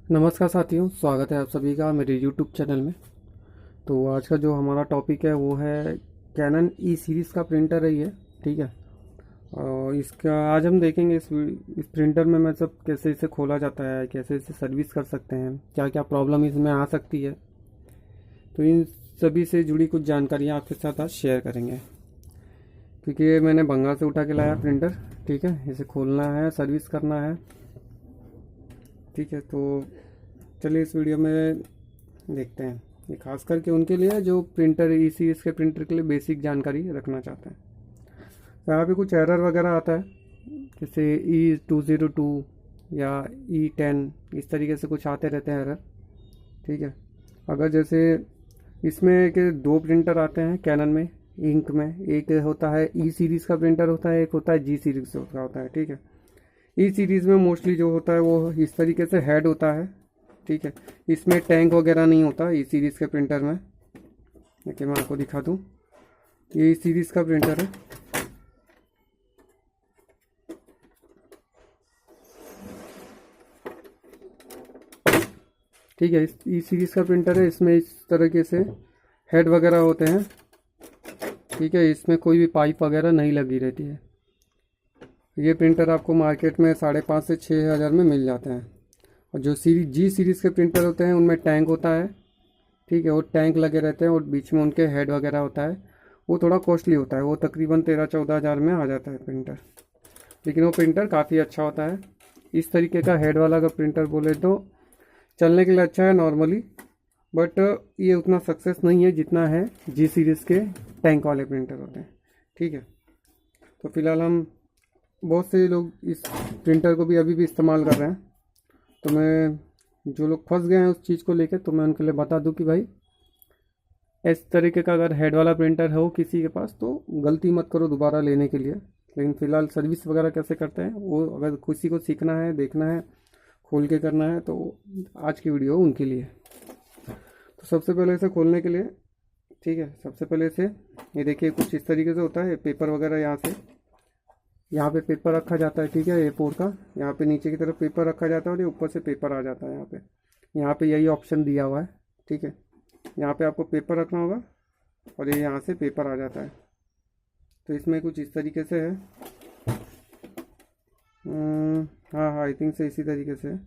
नमस्कार साथियों, स्वागत है आप सभी का मेरे YouTube चैनल में। तो आज का जो हमारा टॉपिक है वो है कैनन ई सीरीज़ का प्रिंटर है ये। ठीक है। और इसका आज हम देखेंगे इस प्रिंटर में मतलब कैसे इसे खोला जाता है, कैसे इसे सर्विस कर सकते हैं, क्या क्या प्रॉब्लम इसमें आ सकती है। तो इन सभी से जुड़ी कुछ जानकारियाँ आपके साथ आज शेयर करेंगे, क्योंकि ये मैंने बंगाल से उठा के लाया प्रिंटर। ठीक है, इसे खोलना है, सर्विस करना है। ठीक है, तो चलिए इस वीडियो में देखते हैं। ये खास करके उनके लिए है जो प्रिंटर इसी इसके प्रिंटर के लिए बेसिक जानकारी रखना चाहते हैं। तो यहाँ पे कुछ एरर वगैरह आता है, जैसे E202 या E10, इस तरीके से कुछ आते रहते हैं एरर। ठीक है। अगर जैसे इसमें के दो प्रिंटर आते हैं कैनन में इंक में, एक होता है ई सीरीज़ का प्रिंटर होता है, एक होता है जी सीरीज़ का होता है। ठीक है। ई सीरीज़ में मोस्टली जो होता है वो इस तरीके से हेड होता है। ठीक है। इसमें टैंक वगैरह नहीं होता ई सीरीज़ के प्रिंटर में। देखिए मैं आपको दिखा दूँ, ये ई सीरीज़ का प्रिंटर है। ठीक है, इस ई सीरीज़ का प्रिंटर है। इसमें इस तरीके से हेड वगैरह होते हैं। ठीक है, इसमें कोई भी पाइप वगैरह नहीं लगी रहती है। ये प्रिंटर आपको मार्केट में 5,500 से 6,000 में मिल जाते हैं। और जो जी सीरीज़ के प्रिंटर होते हैं उनमें टैंक होता है। ठीक है, वो टैंक लगे रहते हैं और बीच में उनके हेड वगैरह होता है। वो थोड़ा कॉस्टली होता है, वो तकरीबन 13-14 हज़ार में आ जाता है प्रिंटर। लेकिन वो प्रिंटर काफ़ी अच्छा होता है। इस तरीके का हेड वाला का प्रिंटर बोले तो चलने के लिए अच्छा है नॉर्मली, बट ये उतना सक्सेस नहीं है जितना है जी सीरीज़ के टैंक वाले प्रिंटर होते हैं। ठीक है। तो फिलहाल हम बहुत से लोग इस प्रिंटर को भी अभी भी इस्तेमाल कर रहे हैं। तो मैं जो लोग फंस गए हैं उस चीज़ को लेकर, तो मैं उनके लिए बता दूं कि भाई इस तरीके का अगर हेड वाला प्रिंटर हो किसी के पास तो गलती मत करो दोबारा लेने के लिए। लेकिन फ़िलहाल सर्विस वगैरह कैसे करते हैं वो अगर किसी को सीखना है, देखना है, खोल के करना है, तो आज की वीडियो उनके लिए। तो सबसे पहले इसे खोलने के लिए, ठीक है, सबसे पहले इसे ये देखिए कुछ इस तरीके से होता है। पेपर वगैरह यहाँ पे पेपर रखा जाता है। ठीक है, A4 का यहाँ पे नीचे की तरफ पेपर रखा जाता है और ये ऊपर से पेपर आ जाता है। यहाँ पे यही ऑप्शन दिया हुआ है। ठीक है, यहाँ पे आपको पेपर रखना होगा और ये यहाँ से पेपर आ जाता है। तो इसमें कुछ इस तरीके से है। हाँ हाँ, आई थिंक से इसी तरीके से है।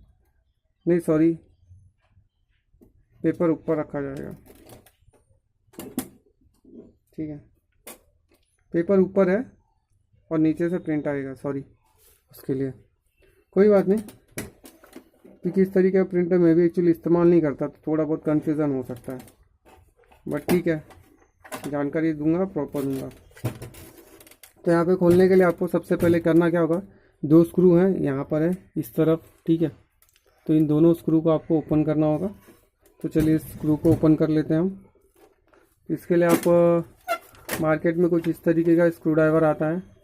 नहीं सॉरी, पेपर ऊपर रखा जाएगा। ठीक है, पेपर ऊपर है और नीचे से प्रिंट आएगा। सॉरी उसके लिए, कोई बात नहीं, क्योंकि इस तरीके का प्रिंटर मैं भी एक्चुअली इस्तेमाल नहीं करता, तो थोड़ा बहुत कन्फ्यूज़न हो सकता है। बट ठीक है, जानकारी दूंगा, प्रॉपर दूंगा। तो यहाँ पे खोलने के लिए आपको सबसे पहले करना क्या होगा, दो स्क्रू हैं यहाँ पर है इस तरफ। ठीक है, तो इन दोनों स्क्रू को आपको ओपन करना होगा। तो चलिए इस स्क्रू को ओपन कर लेते हैं हम। इसके लिए आप मार्केट में कुछ इस तरीके का स्क्रू ड्राइवर आता है।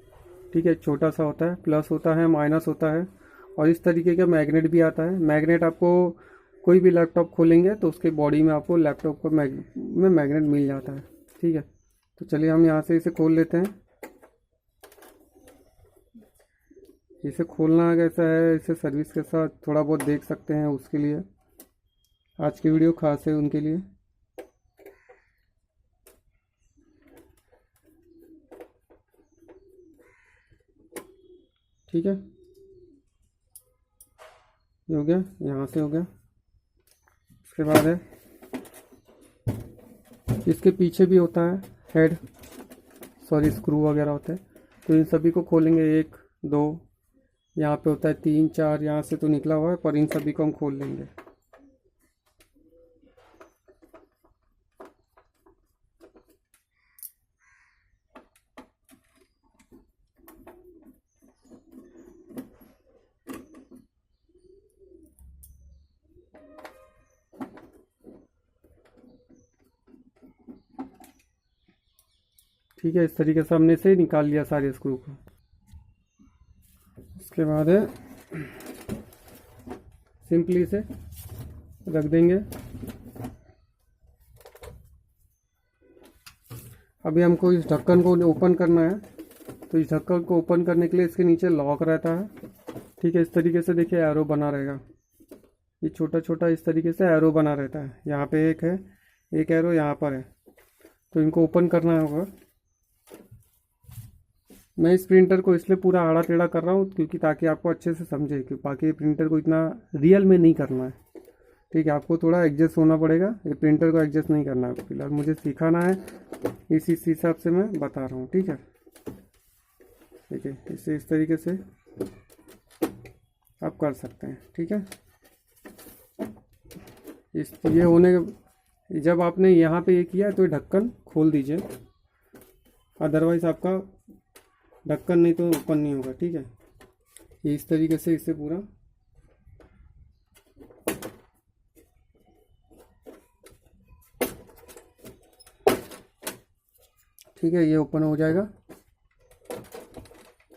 ठीक है, छोटा सा होता है, प्लस होता है, माइनस होता है, और इस तरीके का मैग्नेट भी आता है। मैग्नेट आपको कोई भी लैपटॉप खोलेंगे तो उसके बॉडी में आपको लैपटॉप को में मैग्नेट मिल जाता है। ठीक है, तो चलिए हम यहाँ से इसे खोल लेते हैं। इसे खोलना कैसा है, इसे सर्विस के साथ थोड़ा बहुत देख सकते हैं, उसके लिए आज की वीडियो खास है उनके लिए। ठीक है, ये हो गया, यहाँ से हो गया। उसके बाद है इसके पीछे भी होता है हेड, सॉरी स्क्रू वगैरह होते हैं। तो इन सभी को खोलेंगे, 1 2, यहाँ पे होता है 3 4, यहाँ से तो निकला हुआ है, पर इन सभी को हम खोल लेंगे। ठीक है, इस तरीके से हमने से निकाल लिया सारे स्क्रू को। उसके बाद है सिंपली इसे रख देंगे। अभी हमको इस ढक्कन को ओपन करना है। तो इस ढक्कन को ओपन करने के लिए इसके नीचे लॉक रहता है। ठीक है, इस तरीके से देखिए एरो बना रहेगा। ये छोटा छोटा इस तरीके से एरो बना रहता है। यहाँ पे एक है, एक एरो यहाँ पर है, तो इनको ओपन करना होगा। मैं इस प्रिंटर को इसलिए पूरा आड़ा टेढ़ा कर रहा हूँ क्योंकि ताकि आपको अच्छे से समझे, कि बाकी प्रिंटर को इतना रियल में नहीं करना है, ठीक है। आपको थोड़ा एडजस्ट होना पड़ेगा, ये प्रिंटर को एडजस्ट नहीं करना है फिलहाल, मुझे सिखाना है, इस हिसाब से मैं बता रहा हूँ, ठीक है। ठीक है, इसे इस तरीके से आप कर सकते हैं, ठीक है। इस ये होने के जब आपने यहाँ पे ये किया तो ये ढक्कन खोल दीजिए, अदरवाइज़ आपका ढक्कन नहीं तो ओपन नहीं होगा, ठीक है। ये इस तरीके से इसे पूरा ठीक है, ये ओपन हो जाएगा।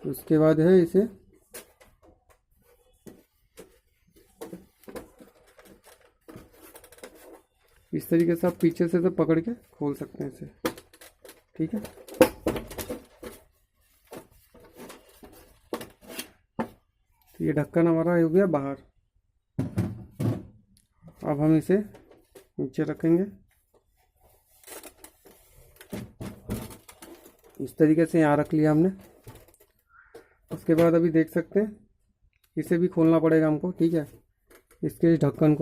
उसके बाद है इसे इस तरीके से आप पीछे से तो पकड़ के खोल सकते हैं इसे, ठीक है। तो ये ढक्कन हमारा हो गया बाहर। अब हम इसे नीचे रखेंगे इस तरीके से, यहाँ रख लिया हमने। उसके बाद अभी देख सकते हैं इसे भी खोलना पड़ेगा हमको, ठीक है। इसके इस ढक्कन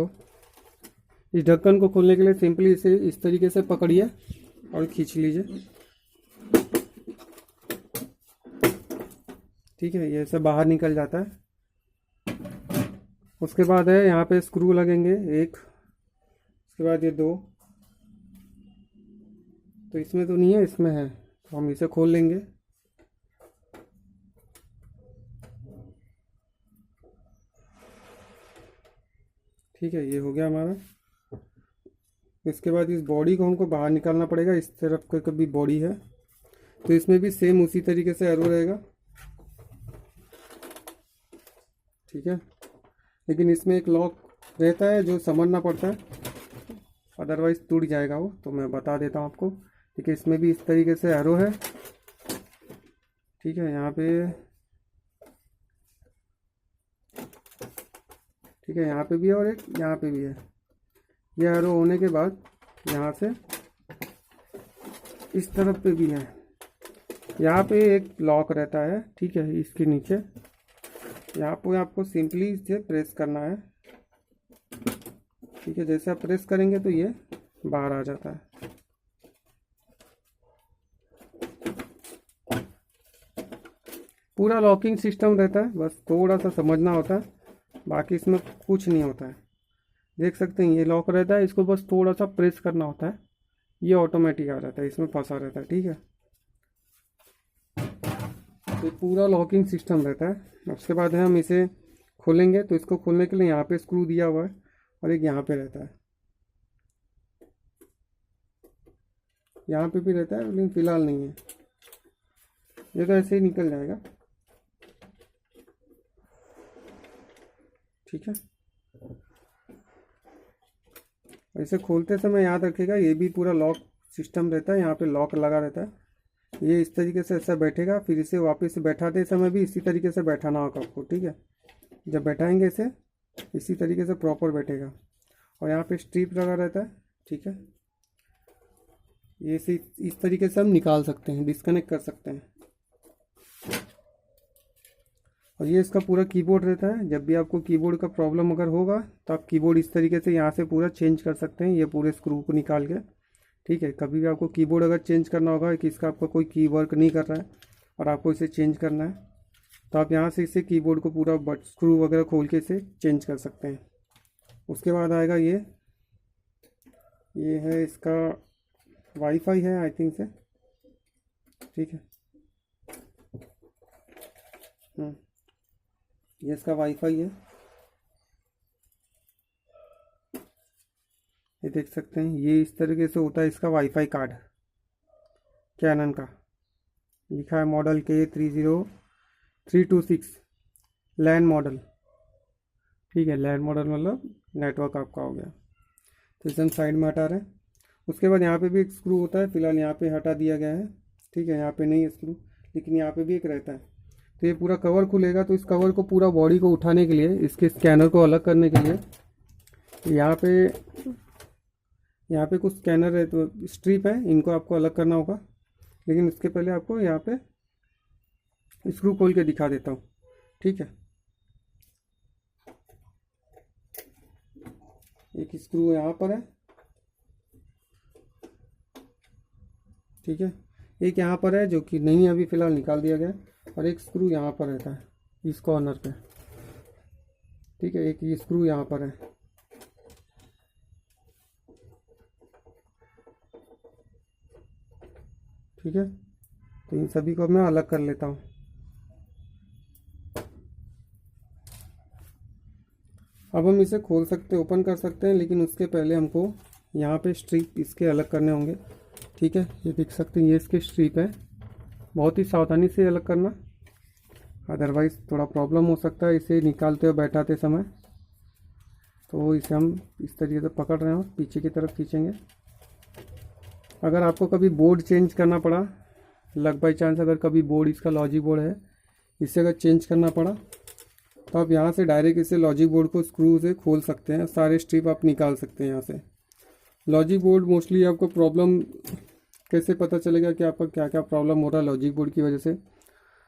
को खोलने के लिए सिंपली इसे इस तरीके से पकड़िए और खींच लीजिए, ठीक है। ये ऐसे बाहर निकल जाता है। उसके बाद है यहाँ पे स्क्रू लगेंगे एक, उसके बाद ये दो, तो इसमें तो नहीं है, इसमें है, तो हम इसे खोल लेंगे। ठीक है, ये हो गया हमारा। इसके बाद इस बॉडी को हमको बाहर निकालना पड़ेगा। इस तरफ का कभी बॉडी है तो इसमें भी सेम उसी तरीके से एरो रहेगा, ठीक है। लेकिन इसमें एक लॉक रहता है जो समझना पड़ता है, अदरवाइज टूट जाएगा वो, तो मैं बता देता हूँ आपको, ठीक है। इसमें भी इस तरीके से एरो है, ठीक है। यहाँ पे ठीक है, यहाँ पे भी है और एक यहाँ पे भी है। ये एरो होने के बाद यहाँ से इस तरफ पे भी है, यहाँ पे एक लॉक रहता है, ठीक है। इसके नीचे यहाँ पे आपको सिंपली इसे प्रेस करना है, ठीक है। जैसे आप प्रेस करेंगे तो ये बाहर आ जाता है। पूरा लॉकिंग सिस्टम रहता है, बस थोड़ा सा समझना होता है, बाकी इसमें कुछ नहीं होता है। देख सकते हैं ये लॉक रहता है, इसको बस थोड़ा सा प्रेस करना होता है, ये ऑटोमेटिक आ जाता है, इसमें फंसा रहता है, ठीक है। तो पूरा लॉकिंग सिस्टम रहता है। उसके बाद है हम इसे खोलेंगे, तो इसको खोलने के लिए यहाँ पे स्क्रू दिया हुआ है और एक यहाँ पे रहता है, यहाँ पे भी रहता है लेकिन फ़िलहाल नहीं है, ये तो ऐसे ही निकल जाएगा, ठीक है। इसे खोलते समय याद रखिएगा ये भी पूरा लॉक सिस्टम रहता है, यहाँ पे लॉक लगा रहता है। ये इस तरीके से ऐसा बैठेगा, फिर इसे वापस बैठाते समय भी इसी तरीके से बैठाना होगा आपको, ठीक है। जब बैठाएंगे इसे इसी तरीके से प्रॉपर बैठेगा। और यहाँ पे स्ट्रिप लगा रहता है, ठीक है। ये इस तरीके से हम निकाल सकते हैं, डिस्कनेक्ट कर सकते हैं। और ये इसका पूरा कीबोर्ड रहता है, जब भी आपको कीबोर्ड का प्रॉब्लम अगर होगा तो आप कीबोर्ड इस तरीके से यहाँ से पूरा चेंज कर सकते हैं, ये पूरे स्क्रू को निकाल के, ठीक है। कभी भी आपको कीबोर्ड अगर चेंज करना होगा कि इसका आपका कोई की वर्क नहीं कर रहा है और आपको इसे चेंज करना है, तो आप यहाँ से इसे कीबोर्ड को पूरा स्क्रू वगैरह खोल के इसे चेंज कर सकते हैं। उसके बाद आएगा ये है इसका वाईफाई है आई थिंक से, ठीक है। ये इसका वाईफाई है, ये देख सकते हैं। ये इस तरीके से होता है इसका वाईफाई कार्ड, कैनन का लिखा है मॉडल K30326 लैंड मॉडल, ठीक है। लैंड मॉडल मतलब नेटवर्क आपका हो गया। तो इसे हम साइड में हटा रहे हैं। उसके बाद यहाँ पे भी एक स्क्रू होता है, फिलहाल यहाँ पे हटा दिया गया है, ठीक है। यहाँ पे नहीं है स्क्रू, लेकिन यहाँ पे भी एक रहता है। तो ये पूरा कवर खुलेगा, तो इस कवर को पूरा बॉडी को उठाने के लिए, इसके स्कैनर को अलग करने के लिए यहाँ पे यहाँ पे कुछ स्कैनर है तो स्ट्रिप है, इनको आपको अलग करना होगा। लेकिन उसके पहले आपको यहाँ पे स्क्रू खोल के दिखा देता हूँ, ठीक है। एक स्क्रू यहाँ पर है, ठीक है। एक यहाँ पर है जो कि नहीं अभी फ़िलहाल निकाल दिया गया, और एक स्क्रू यहाँ पर रहता है इस कॉर्नर पे, ठीक है। एक ये स्क्रू यहाँ पर है, ठीक है। तो इन सभी को मैं अलग कर लेता हूँ। अब हम इसे खोल सकते, ओपन कर सकते हैं, लेकिन उसके पहले हमको यहाँ पे स्ट्रिप इसके अलग करने होंगे, ठीक है। ये देख सकते हैं, ये इसके स्ट्रिप है। बहुत ही सावधानी से अलग करना, अदरवाइज़ थोड़ा प्रॉब्लम हो सकता है इसे निकालते हुए बैठाते समय। तो इसे हम इस तरीके से पकड़ रहे हैं और पीछे की तरफ खींचेंगे। अगर आपको कभी बोर्ड चेंज करना पड़ा, लक बाई चांस अगर कभी बोर्ड इसका लॉजिक बोर्ड है, इसे अगर चेंज करना पड़ा, तो आप यहाँ से डायरेक्ट इसे लॉजिक बोर्ड को स्क्रू से खोल सकते हैं, सारे स्ट्रिप आप निकाल सकते हैं यहाँ से। लॉजिक बोर्ड मोस्टली आपको प्रॉब्लम कैसे पता चलेगा कि आपका क्या क्या प्रॉब्लम हो रहा है लॉजिक बोर्ड की वजह से।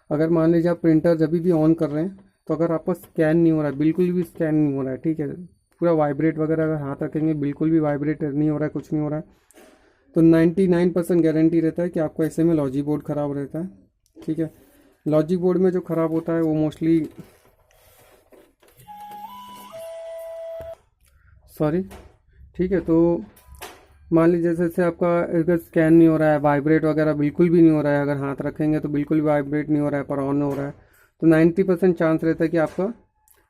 अगर मान लीजिए आप प्रिंटर जब भी ऑन कर रहे हैं, तो अगर आपका स्कैन नहीं हो रहा है, बिल्कुल भी स्कैन नहीं हो रहा है, ठीक है, पूरा वाइब्रेट वगैरह अगर हाथ रखेंगे बिल्कुल भी वाइब्रेट नहीं हो रहा है, कुछ नहीं हो रहा है, तो 99% गारंटी रहता है कि आपका ऐसे में लॉजिक बोर्ड ख़राब रहता है, ठीक है। लॉजिक बोर्ड में जो ख़राब होता है वो मोस्टली ठीक है। तो मान लीजिए जैसे आपका अगर स्कैन नहीं हो रहा है, वाइब्रेट वगैरह बिल्कुल भी नहीं हो रहा है, अगर हाथ रखेंगे तो बिल्कुल भी वाइब्रेट नहीं हो रहा है, पर ऑन हो रहा है, तो 90% चांस रहता है कि आपका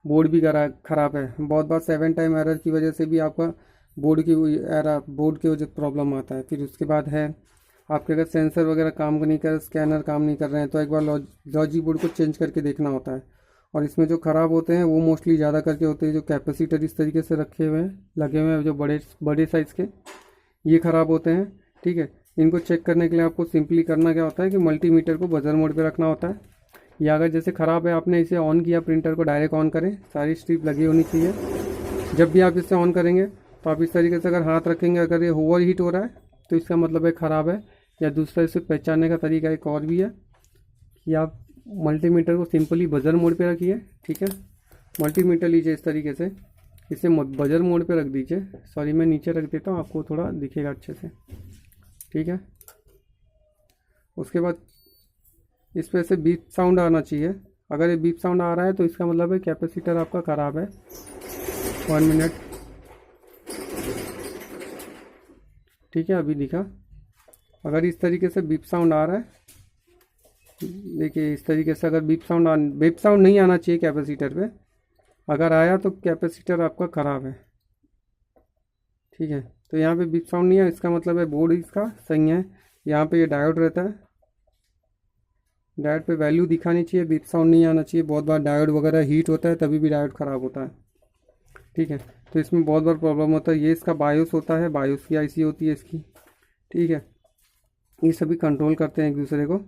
बोर्ड भी ख़राब है। बहुत बार 7 टाइम एरर की वजह से भी आपका बोर्ड की वजह प्रॉब्लम आता है। फिर उसके बाद है आपके अगर सेंसर वगैरह काम नहीं कर, स्कैनर काम नहीं कर रहे हैं, तो एक बार लॉजिक बोर्ड को चेंज करके देखना होता है। और इसमें जो ख़राब होते हैं वो मोस्टली ज़्यादा करके होते हैं जो कैपेसिटर इस तरीके से रखे हुए हैं, लगे हुए हैं, जो बड़े बड़े साइज़ के, ये ख़राब होते हैं, ठीक है। इनको चेक करने के लिए आपको सिंपली करना क्या होता है कि मल्टीमीटर को बजर मोड पे रखना होता है, या अगर जैसे ख़राब है आपने इसे ऑन किया, प्रिंटर को डायरेक्ट ऑन करें, सारी स्ट्रिप लगी होनी चाहिए। जब भी आप इसे ऑन करेंगे तो आप इस तरीके से अगर हाथ रखेंगे, अगर ये ओवर हीट हो रहा है तो इसका मतलब है ख़राब है। या दूसरा इसे पहचानने का तरीका एक और भी है कि आप मल्टीमीटर को सिंपली बजर मोड पे रखिए, ठीक है। मल्टीमीटर लीजिए इस तरीके से, इसे बजर मोड पे रख दीजिए। सॉरी मैं नीचे रख देता हूँ, आपको थोड़ा दिखेगा अच्छे से, ठीक है। उसके बाद इस पर से बीप साउंड आना चाहिए। अगर ये बीप साउंड आ रहा है तो इसका मतलब है कैपेसिटर आपका ख़राब है। 1 मिनट, ठीक है, अभी दिखा। अगर इस तरीके से बीप साउंड आ रहा है, देखिए इस तरीके से अगर बीप साउंड नहीं आना चाहिए कैपेसिटर पे, अगर आया तो कैपेसिटर आपका ख़राब है, ठीक है। तो यहाँ पे बीप साउंड नहीं है, इसका मतलब है बोर्ड इसका सही है। यहाँ पे ये डायोड रहता है, डायोड पे वैल्यू दिखानी चाहिए, बीप साउंड नहीं आना चाहिए। बहुत बार डायोड वगैरह हीट होता है तभी भी डायोड ख़राब होता है, ठीक है। तो इसमें बहुत बार प्रॉब्लम होता है। ये इसका बायोस होता है, बायोस की आईसी होती है इसकी, ठीक है। ये सभी कंट्रोल करते हैं एक दूसरे को।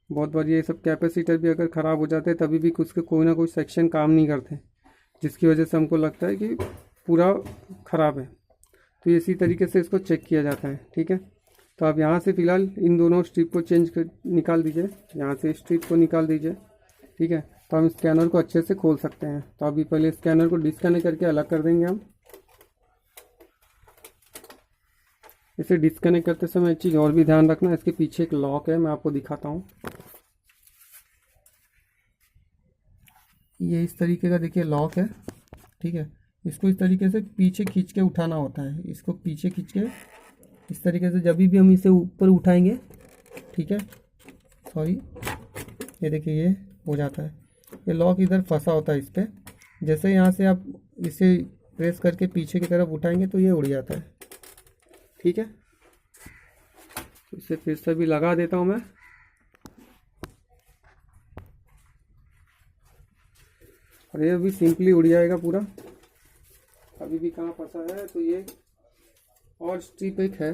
बहुत बार ये सब कैपेसिटर भी अगर ख़राब हो जाते हैं तभी भी कुछ के कोई ना कोई सेक्शन काम नहीं करते, जिसकी वजह से हमको लगता है कि पूरा ख़राब है। तो इसी तरीके से इसको चेक किया जाता है, ठीक है। तो आप यहाँ से फ़िलहाल इन दोनों स्ट्रिप को निकाल दीजिए, यहाँ से स्ट्रिप को निकाल दीजिए, ठीक है। तो हम स्कैनर को अच्छे से खोल सकते हैं। तो अभी पहले स्कैनर को डिस्कनेक्ट करके अलग कर देंगे हम। इसे डिस्कनेक्ट करते समय एक चीज़ और भी ध्यान रखना, इसके पीछे एक लॉक है, मैं आपको दिखाता हूँ। ये इस तरीके का देखिए लॉक है, ठीक है। इसको इस तरीके से पीछे खींच के उठाना होता है। इसको पीछे खींच के इस तरीके से जब भी हम इसे ऊपर उठाएंगे, ठीक है, सॉरी, ये देखिए ये हो जाता है। ये लॉक इधर फंसा होता है इस पर। जैसे यहाँ से आप इसे प्रेस करके पीछे की तरफ उठाएंगे तो ये उड़ जाता है, ठीक है। तो इसे फिर से भी लगा देता हूँ मैं। और ये भी सिंपली उड़ जाएगा पूरा। अभी भी कहाँ फंसा है, तो ये और स्ट्रिप एक है,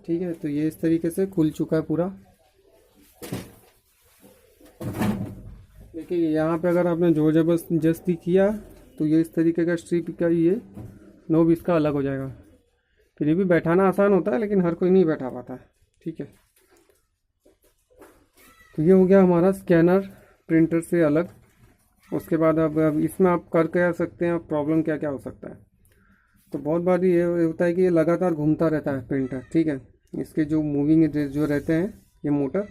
ठीक है, तो ये इस तरीके से खुल चुका है पूरा। देखिए यहाँ पे अगर आपने जोर जबरदस्ती किया तो ये इस तरीके का स्ट्रिप का ये नोब इसका अलग हो जाएगा। फिर ये भी बैठाना आसान होता है लेकिन हर कोई नहीं बैठा पाता है। ठीक है, तो ये हो गया हमारा स्कैनर प्रिंटर से अलग। उसके बाद अब इसमें आप कर क्या सकते हैं, प्रॉब्लम क्या क्या हो सकता है। तो बहुत बार ये होता है कि ये लगातार घूमता रहता है प्रिंटर। ठीक है, इसके जो मूविंग जो रहते हैं ये मोटर,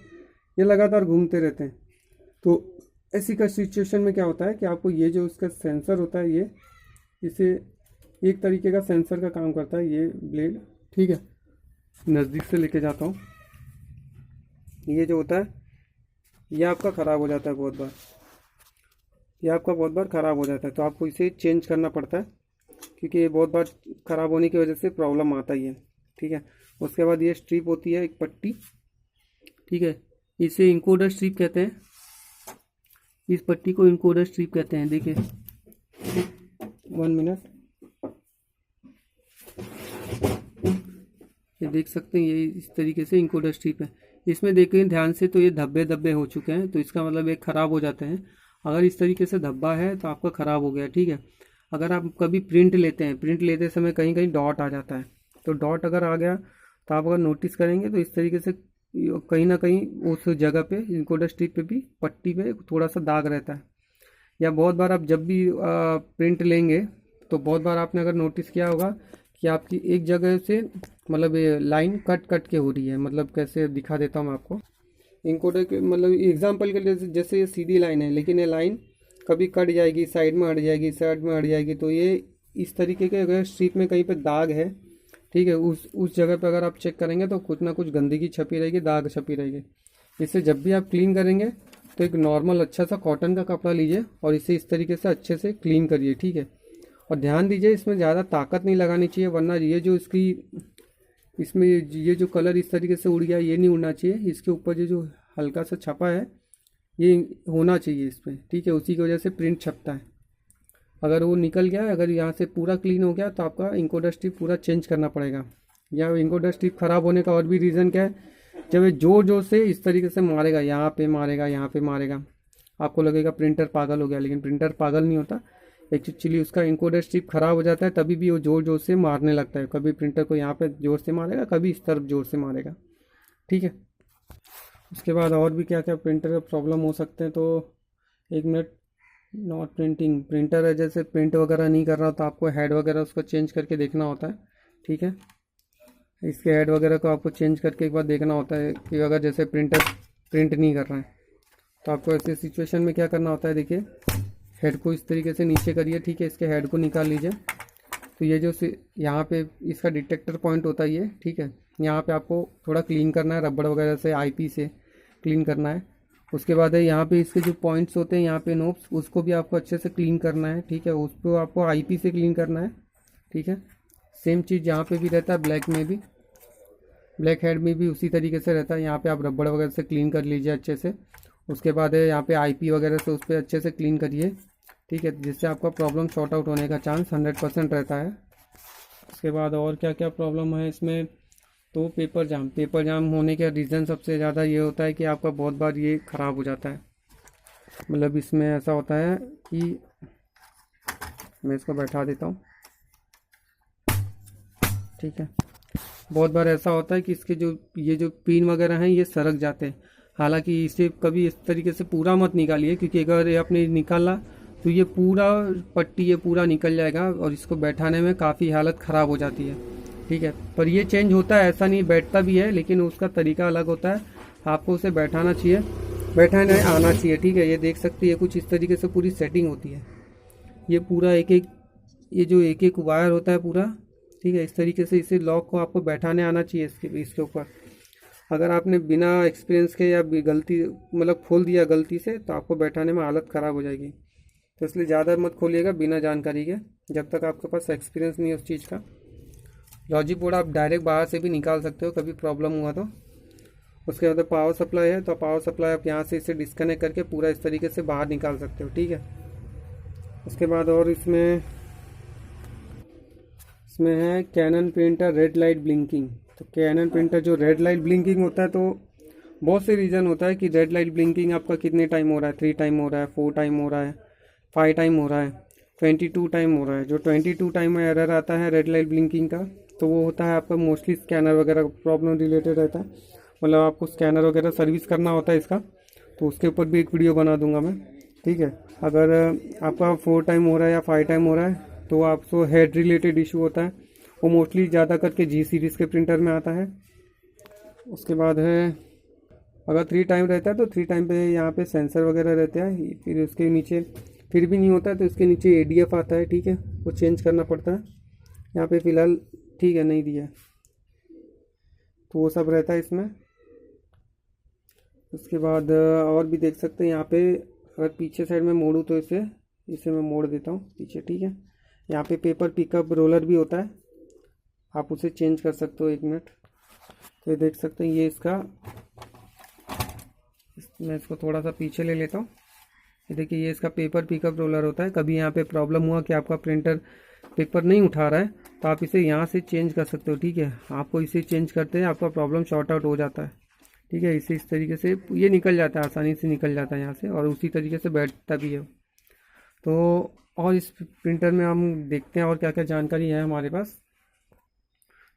ये लगातार घूमते रहते हैं। तो ऐसी का सिचुएशन में क्या होता है कि आपको ये जो इसका सेंसर होता है ये इसे एक तरीके का सेंसर का काम करता है ये ब्लेड। ठीक है, नज़दीक से लेके जाता हूँ। ये जो होता है ये आपका ख़राब हो जाता है बहुत बार, ये आपका बहुत बार ख़राब हो जाता है। तो आपको इसे चेंज करना पड़ता है क्योंकि ये बहुत बार ख़राब होने की वजह से प्रॉब्लम आता ही है। ठीक है, उसके बाद ये स्ट्रिप होती है एक पट्टी। ठीक है, इसे इंकोडर स्ट्रिप कहते हैं, इस पट्टी को इंकोडर स्ट्रिप कहते हैं। देखिए 1 मिनट, ये देख सकते हैं ये इस तरीके से इंकोडर स्ट्रिप है। इसमें देखें ध्यान से तो ये धब्बे धब्बे हो चुके हैं, तो इसका मतलब ये ख़राब हो जाते हैं। अगर इस तरीके से धब्बा है तो आपका ख़राब हो गया। ठीक है, अगर आप कभी प्रिंट लेते हैं, प्रिंट लेते समय कहीं कहीं डॉट आ जाता है, तो डॉट अगर आ गया तो आप अगर नोटिस करेंगे तो इस तरीके से कहीं ना कहीं उस जगह पे इंकोडर स्ट्रिप पे भी पट्टी पे थोड़ा सा दाग रहता है। या बहुत बार आप जब भी प्रिंट लेंगे तो बहुत बार आपने अगर नोटिस किया होगा कि आपकी एक जगह से मतलब ये लाइन कट कट के हो रही है। मतलब कैसे दिखा देता हूँ मैं आपको इंकोडर के, मतलब एग्जांपल के लिए जैसे ये सीधी लाइन है लेकिन ये लाइन कभी कट जाएगी, साइड में हट जाएगी, साइड में हट जाएगी। तो ये इस तरीके के अगर स्ट्रिप में कहीं पे दाग है, ठीक है, उस जगह पे अगर आप चेक करेंगे तो कुछ ना कुछ गंदगी छपी रहेगी, दाग छपी रहेगी। इससे जब भी आप क्लीन करेंगे तो एक नॉर्मल अच्छा सा कॉटन का कपड़ा लीजिए और इसे इस तरीके से अच्छे से क्लीन करिए। ठीक है, और ध्यान दीजिए इसमें ज़्यादा ताकत नहीं लगानी चाहिए, वरना ये जो इसमें ये जो कलर इस तरीके से उड़ गया ये नहीं उड़ना चाहिए। इसके ऊपर जो हल्का सा छपा है ये होना चाहिए इसमें। ठीक है, उसी की वजह से प्रिंट छपता है। अगर वो निकल गया, अगर यहाँ से पूरा क्लीन हो गया तो आपका इंकोडर स्ट्रिप पूरा चेंज करना पड़ेगा। या इंकोडर स्ट्रिप ख़राब होने का और भी रीज़न क्या है, जब ये जोर जोर से इस तरीके से मारेगा, यहाँ पे मारेगा, यहाँ पे मारेगा, आपको लगेगा प्रिंटर पागल हो गया, लेकिन प्रिंटर पागल नहीं होता। एक्चुअली उसका इंकोडर स्ट्रिप ख़राब हो जाता है तभी भी वो जोर जोर से मारने लगता है। कभी प्रिंटर को यहाँ पे जोर से मारेगा, कभी इस तरफ जोर से मारेगा। ठीक है, उसके बाद और भी क्या क्या प्रिंटर का प्रॉब्लम हो सकते हैं। तो एक मिनट, नॉट प्रिंटिंग, प्रिंटर है जैसे प्रिंट वगैरह नहीं कर रहा तो आपको हेड वगैरह उसको चेंज करके देखना होता है। ठीक है, इसके हेड वगैरह को आपको चेंज करके एक बार देखना होता है कि अगर जैसे प्रिंटर प्रिंट नहीं कर रहा है तो आपको ऐसे सिचुएशन में क्या करना होता है। देखिए हेड को इस तरीके से नीचे करिए। ठीक है, इसके हेड को निकाल लीजिए। तो ये जो यहाँ पे इसका डिटेक्टर पॉइंट होता है ये, ठीक है, यहाँ पे आपको थोड़ा क्लीन करना है, रबड़ वगैरह से आईपी से क्लीन करना है। उसके बाद है यहाँ पे इसके जो पॉइंट्स होते हैं यहाँ पे नोब्स, उसको भी आपको अच्छे से क्लीन करना है। ठीक है, उसको आपको आईपी से क्लीन करना है। ठीक है, सेम चीज़ यहाँ पे भी रहता है, ब्लैक में भी, ब्लैक हेड में भी उसी तरीके से रहता है। यहाँ पे आप रबड़ वगैरह से क्लीन कर लीजिए अच्छे से। उसके बाद है यहाँ पे आईपी वगैरह से उस पर अच्छे से क्लीन करिए। ठीक है, जिससे आपका प्रॉब्लम सॉर्ट आउट होने का चांस 100% रहता है। उसके बाद और क्या क्या प्रॉब्लम है इसमें, तो पेपर जाम होने का रीज़न सबसे ज़्यादा ये होता है कि आपका बहुत बार ये ख़राब हो जाता है। मतलब इसमें ऐसा होता है कि मैं इसको बैठा देता हूँ। ठीक है, बहुत बार ऐसा होता है कि इसके ये जो पिन वगैरह हैं ये सरक जाते हैं। हालांकि इसे कभी इस तरीके से पूरा मत निकालिए, क्योंकि अगर ये आपने निकाला तो ये पूरा पट्टी ये पूरा निकल जाएगा और इसको बैठाने में काफ़ी हालत ख़राब हो जाती है। ठीक है, पर ये चेंज होता है, ऐसा नहीं, बैठता भी है लेकिन उसका तरीका अलग होता है। आपको उसे बैठाना चाहिए, बैठाने आना चाहिए। ठीक है, ये देख सकते हैं कुछ इस तरीके से पूरी सेटिंग होती है। ये पूरा ये जो एक एक वायर होता है पूरा, ठीक है, इस तरीके से इसे लॉक को आपको बैठाने आना चाहिए इसके ऊपर। अगर आपने बिना एक्सपीरियंस के या गलती मतलब खोल दिया गलती से तो आपको बैठाने में हालत ख़राब हो जाएगी। तो इसलिए ज़्यादा मत खोलिएगा बिना जानकारी के, जब तक आपके पास एक्सपीरियंस नहीं है उस चीज़ का। लॉजिक बोर्ड आप डायरेक्ट बाहर से भी निकाल सकते हो कभी प्रॉब्लम हुआ तो। उसके बाद पावर सप्लाई है, तो पावर सप्लाई आप यहाँ से इसे डिस्कनेक्ट करके पूरा इस तरीके से बाहर निकाल सकते हो। ठीक है, उसके बाद और इसमें है Canon printer red light blinking. तो कैनन प्रिंटर जो रेड लाइट ब्लिंकिंग होता है, तो बहुत से रीज़न होता है कि रेड लाइट ब्लिंकिंग आपका कितने टाइम हो रहा है, 3 टाइम हो रहा है, 4 टाइम हो रहा है, 5 टाइम हो रहा है, 22 टाइम हो रहा है। जो 22 टाइम में एरर आता है रेड लाइट ब्लिंकिंग का, तो वो होता है आपका मोस्टली स्कैनर वगैरह प्रॉब्लम रिलेटेड रहता है। मतलब आपको स्कैनर वगैरह सर्विस करना होता है इसका, तो उसके ऊपर भी एक वीडियो बना दूंगा मैं, ठीक है। अगर आपका 4 टाइम हो रहा है या 5 टाइम हो रहा है, तो आपको हेड रिलेटेड इशू होता है, वो मोस्टली ज़्यादा करके जी सीरीज़ के प्रिंटर में आता है। उसके बाद है, अगर 3 टाइम रहता है तो 3 टाइम पे यहाँ पे सेंसर वगैरह रहता है। फिर उसके नीचे फिर भी नहीं होता है तो इसके नीचे एडीएफ आता है, ठीक है, वो चेंज करना पड़ता है। यहाँ पे फ़िलहाल ठीक है, नहीं दिया है, तो वो सब रहता है इसमें। उसके बाद और भी देख सकते हैं यहाँ पे, अगर पीछे साइड में मोड़ूँ तो इसे इसे मैं मोड़ देता हूँ पीछे, ठीक है। यहाँ पे पेपर पिकअप रोलर भी होता है, आप उसे चेंज कर सकते हो। 1 मिनट, तो ये देख सकते हैं, ये इसका, मैं इसको थोड़ा सा पीछे ले लेता हूँ। ये देखिए, ये इसका पेपर पिकअप रोलर होता है। कभी यहाँ पे प्रॉब्लम हुआ कि आपका प्रिंटर पेपर नहीं उठा रहा है, तो आप इसे यहाँ से चेंज कर सकते हो, ठीक है। आपको इसे चेंज करते हैं आपका प्रॉब्लम शॉर्ट आउट हो जाता है, ठीक है। इसे इस तरीके से ये निकल जाता है, आसानी से निकल जाता है यहाँ से, और उसी तरीके से बैठता भी है। तो और इस प्रिंटर में हम देखते हैं और क्या क्या जानकारी है हमारे पास।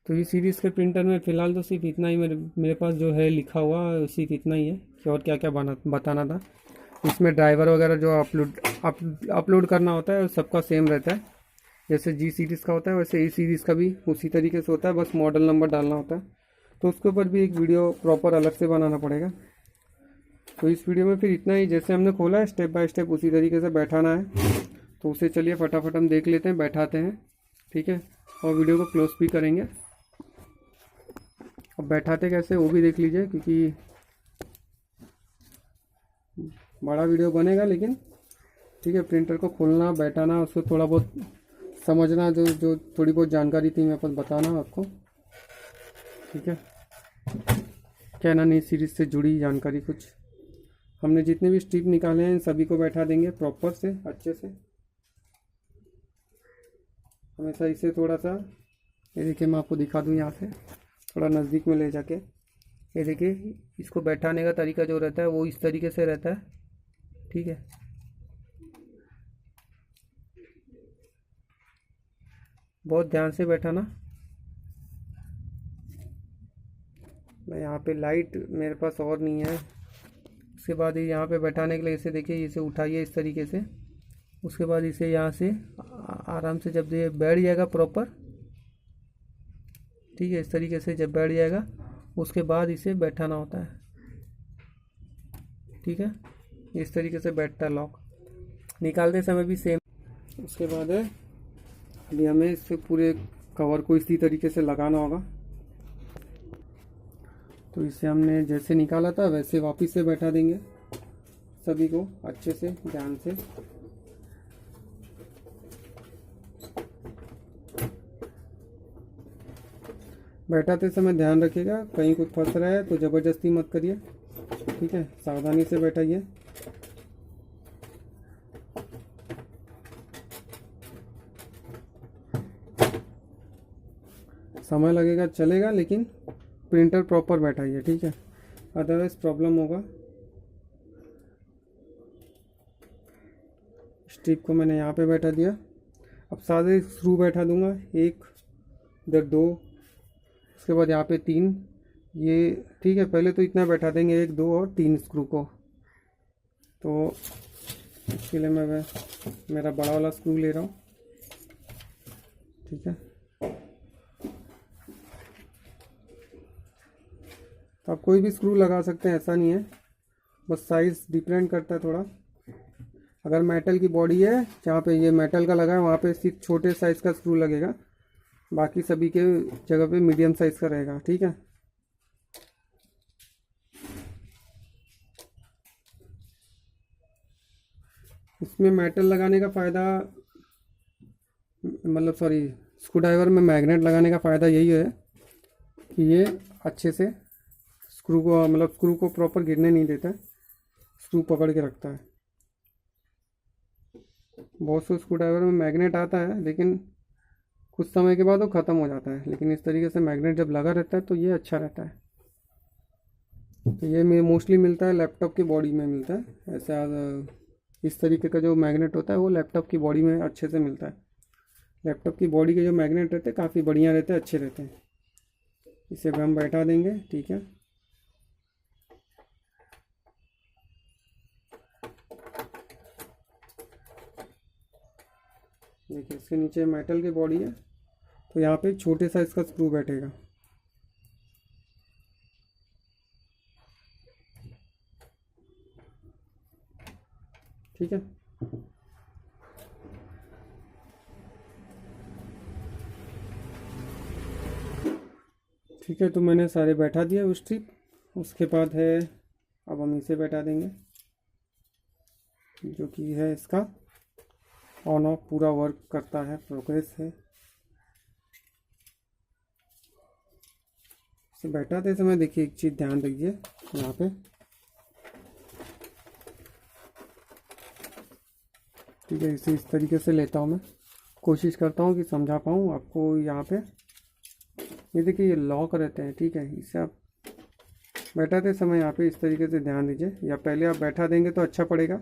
तो ये सीरीज़ के प्रिंटर में फ़िलहाल तो सिर्फ इतना ही मेरे पास जो है लिखा हुआ, सिर्फ इतना ही है कि और क्या क्या बताना था। इसमें ड्राइवर वगैरह जो अपलोड करना होता है सबका सेम रहता है। जैसे जी सीरीज़ का होता है वैसे ई सीरीज़ का भी उसी तरीके से होता है, बस मॉडल नंबर डालना होता है। तो उसके ऊपर भी एक वीडियो प्रॉपर अलग से बनाना पड़ेगा। तो इस वीडियो में फिर इतना ही, जैसे हमने खोला है स्टेप बाय स्टेप उसी तरीके से बैठाना है। तो उसे चलिए फटाफट हम देख लेते हैं, बैठाते हैं, ठीक है, और वीडियो को क्लोज भी करेंगे। अब बैठाते कैसे वो भी देख लीजिए, क्योंकि बड़ा वीडियो बनेगा, लेकिन ठीक है, प्रिंटर को खोलना, बैठाना, उसको थोड़ा बहुत समझना, जो जो थोड़ी बहुत जानकारी थी मैं बस बताना आपको, ठीक है। कैनन ई सीरीज़ से जुड़ी जानकारी कुछ हमने जितने भी स्ट्रिप निकाले हैं इन सभी को बैठा देंगे प्रॉपर से, अच्छे से। हमेशा इसे थोड़ा सा, ये देखिए मैं आपको दिखा दूँ यहाँ से थोड़ा नज़दीक में ले जाके, ये देखिए इसको बैठाने का तरीका जो रहता है वो इस तरीके से रहता है, ठीक है। बहुत ध्यान से बैठाना। मैं यहाँ पे लाइट मेरे पास और नहीं है। उसके बाद ये यहाँ पे बैठाने के लिए इसे देखिए, इसे उठाइए इस तरीके से। उसके बाद इसे यहाँ से आराम से जब ये बैठ जाएगा प्रॉपर, ठीक है, इस तरीके से जब बैठ जाएगा उसके बाद इसे बैठाना होता है, ठीक है। इस तरीके से बैठता है लॉक, निकालते समय भी सेम। उसके बाद है, अभी हमें इससे पूरे कवर को इसी तरीके से लगाना होगा। तो इसे हमने जैसे निकाला था वैसे वापस से बैठा देंगे सभी को अच्छे से, ध्यान से। बैठाते समय ध्यान रखिएगा, कहीं कुछ फंस रहा है तो ज़बरदस्ती मत करिए, ठीक है, सावधानी से बैठाइए। समय लगेगा चलेगा, लेकिन प्रिंटर प्रॉपर बैठाइए, ठीक है, अदरवाइज प्रॉब्लम होगा। स्ट्रिप को मैंने यहाँ पे बैठा दिया। अब सारे स्क्रू बैठा दूंगा, 1 इधर 2, उसके बाद यहाँ पे 3, ये ठीक है। पहले तो इतना बैठा देंगे, 1 2 और 3 स्क्रू को। तो इसके लिए मैं मेरा बड़ा वाला स्क्रू ले रहा हूँ, ठीक है। तो आप कोई भी स्क्रू लगा सकते हैं, ऐसा नहीं है, बस साइज़ डिपेंड करता है थोड़ा। अगर मेटल की बॉडी है जहाँ पे ये मेटल का लगा है वहाँ पे सिर्फ छोटे साइज़ का स्क्रू लगेगा, बाकी सभी के जगह पे मीडियम साइज़ का रहेगा, ठीक है। इसमें मेटल लगाने का फ़ायदा, मतलब सॉरी, स्क्रू ड्राइवर में मैग्नेट लगाने का फ़ायदा यही है कि ये अच्छे से स्क्रू को, मतलब स्क्रू को प्रॉपर गिरने नहीं देता है, स्क्रू पकड़ के रखता है। बहुत से स्क्रू ड्राइवर में मैग्नेट आता है, लेकिन कुछ समय के बाद वो ख़त्म हो जाता है, लेकिन इस तरीके से मैग्नेट जब लगा रहता है तो ये अच्छा रहता है। तो ये मोस्टली मिलता है लैपटॉप की बॉडी में मिलता है ऐसा। इस तरीके का जो मैग्नेट होता है वो लैपटॉप की बॉडी में अच्छे से मिलता है। लैपटॉप की बॉडी के जो मैग्नेट रहते हैं काफ़ी बढ़िया रहते हैं, अच्छे रहते हैं। इसे भी हम बैठा देंगे, ठीक है। देखिए इसके नीचे मेटल की बॉडी है, तो यहाँ पे एक छोटे सा इसका स्क्रू बैठेगा। ठीक है, ठीक है। तो मैंने सारे बैठा दिया उस स्ट्रिप। उसके बाद है, अब हम इसे बैठा देंगे, जो कि है इसका ऑन ऑफ पूरा वर्क करता है, प्रोग्रेस है। इसे बैठाते समय देखिए एक चीज़ ध्यान रखिए, यहाँ पे ठीक है, इसे इस तरीके से लेता हूँ मैं, कोशिश करता हूँ कि समझा पाऊँ आपको। यहाँ पे ये देखिए ये लॉक रहते हैं, ठीक है। इसे आप बैठाते समय यहाँ पे इस तरीके से ध्यान दीजिए, या पहले आप बैठा देंगे तो अच्छा पड़ेगा।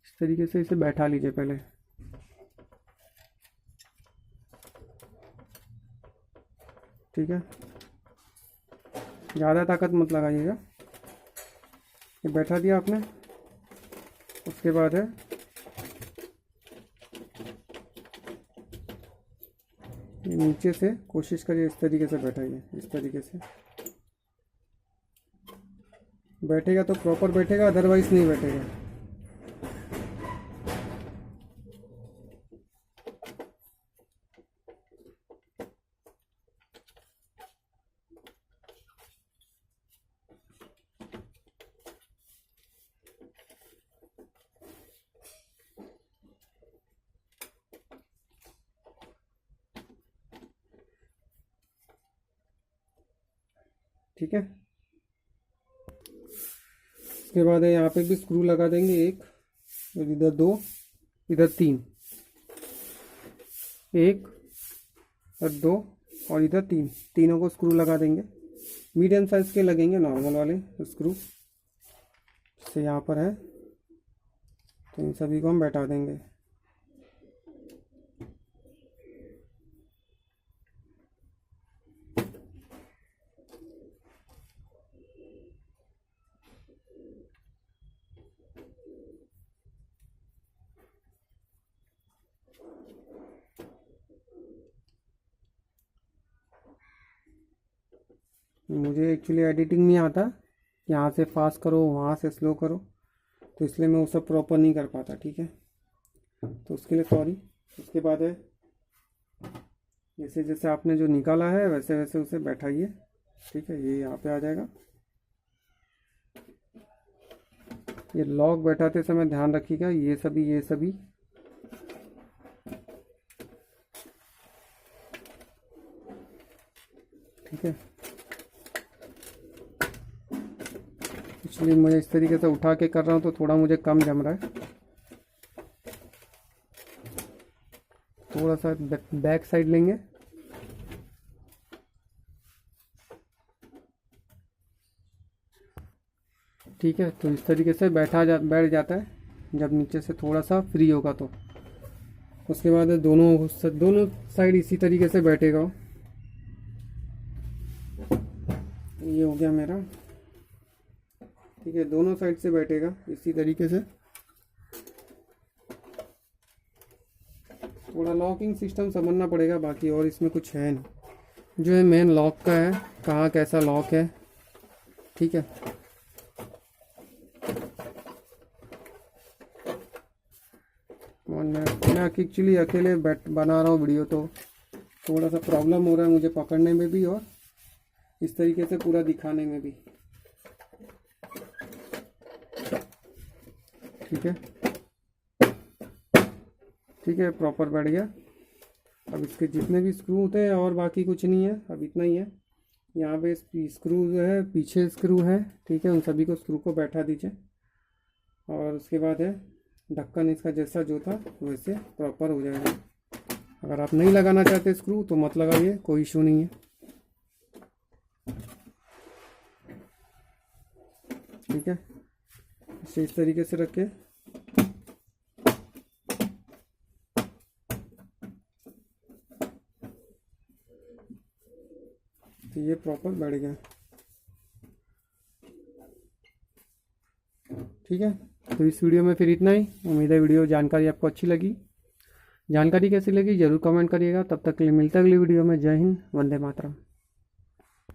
इस तरीके से इसे बैठा लीजिए पहले, ठीक है। ज़्यादा ताकत मत लगाइएगा। ये बैठा दिया आपने। उसके बाद है ये नीचे से कोशिश करिए इस तरीके से बैठाइए, इस तरीके से बैठेगा तो प्रॉपर बैठेगा, अदरवाइज नहीं बैठेगा। ठीक है, उसके बाद है यहाँ पे भी स्क्रू लगा देंगे, एक और इधर दो, इधर तीन, एक और दो और इधर तीन, तीनों को स्क्रू लगा देंगे। मीडियम साइज़ के लगेंगे, नॉर्मल वाले स्क्रू से यहाँ पर है, तो इन सभी को हम बैठा देंगे। मुझे एक्चुअली एडिटिंग नहीं आता, यहाँ से फास्ट करो वहाँ से स्लो करो, तो इसलिए मैं वो सब प्रॉपर नहीं कर पाता, ठीक है। तो उसके लिए सॉरी। उसके बाद है जैसे जैसे आपने जो निकाला है वैसे वैसे उसे बैठाइए, ठीक है। ये यहाँ पे आ जाएगा। ये लॉक बैठाते समय ध्यान रखिएगा, ये सभी ठीक है। इसलिए मैं इस तरीके से उठा के कर रहा हूँ तो थोड़ा मुझे कम जम रहा है। थोड़ा सा बैक साइड लेंगे, ठीक है। तो इस तरीके से बैठ जाता है जब नीचे से थोड़ा सा फ्री होगा तो। उसके बाद दोनों साइड इसी तरीके से बैठेगा। ये हो गया मेरा, ठीक है। दोनों साइड से बैठेगा इसी तरीके से। थोड़ा लॉकिंग सिस्टम समझना पड़ेगा, बाकी और इसमें कुछ है नहीं। जो है मेन लॉक का है, कहाँ कैसा लॉक है, ठीक है। मैं एक्चुअली अकेले बना रहा हूँ वीडियो, तो थोड़ा सा प्रॉब्लम हो रहा है मुझे पकड़ने में भी और इस तरीके से पूरा दिखाने में भी, ठीक है। ठीक है, प्रॉपर बैठ गया। अब इसके जितने भी स्क्रू होते हैं और बाकी कुछ नहीं है, अब इतना ही है। यहाँ पे स्क्रू जो है पीछे स्क्रू है, ठीक है। उन सभी को स्क्रू को बैठा दीजिए और उसके बाद है ढक्कन इसका जैसा जो था वैसे प्रॉपर हो जाएगा। अगर आप नहीं लगाना चाहते स्क्रू तो मत लगाइए, कोई इशू नहीं है। ठीक है, इसे इस तरीके से रखें। तो ये प्रॉपर बैठ गया। ठीक है, तो इस वीडियो में फिर इतना ही। उम्मीद है वीडियो जानकारी आपको अच्छी लगी। जानकारी कैसी लगी ज़रूर कमेंट करिएगा। तब तक के लिए मिलते हैं अगली वीडियो में। जय हिंद, वंदे मातरम।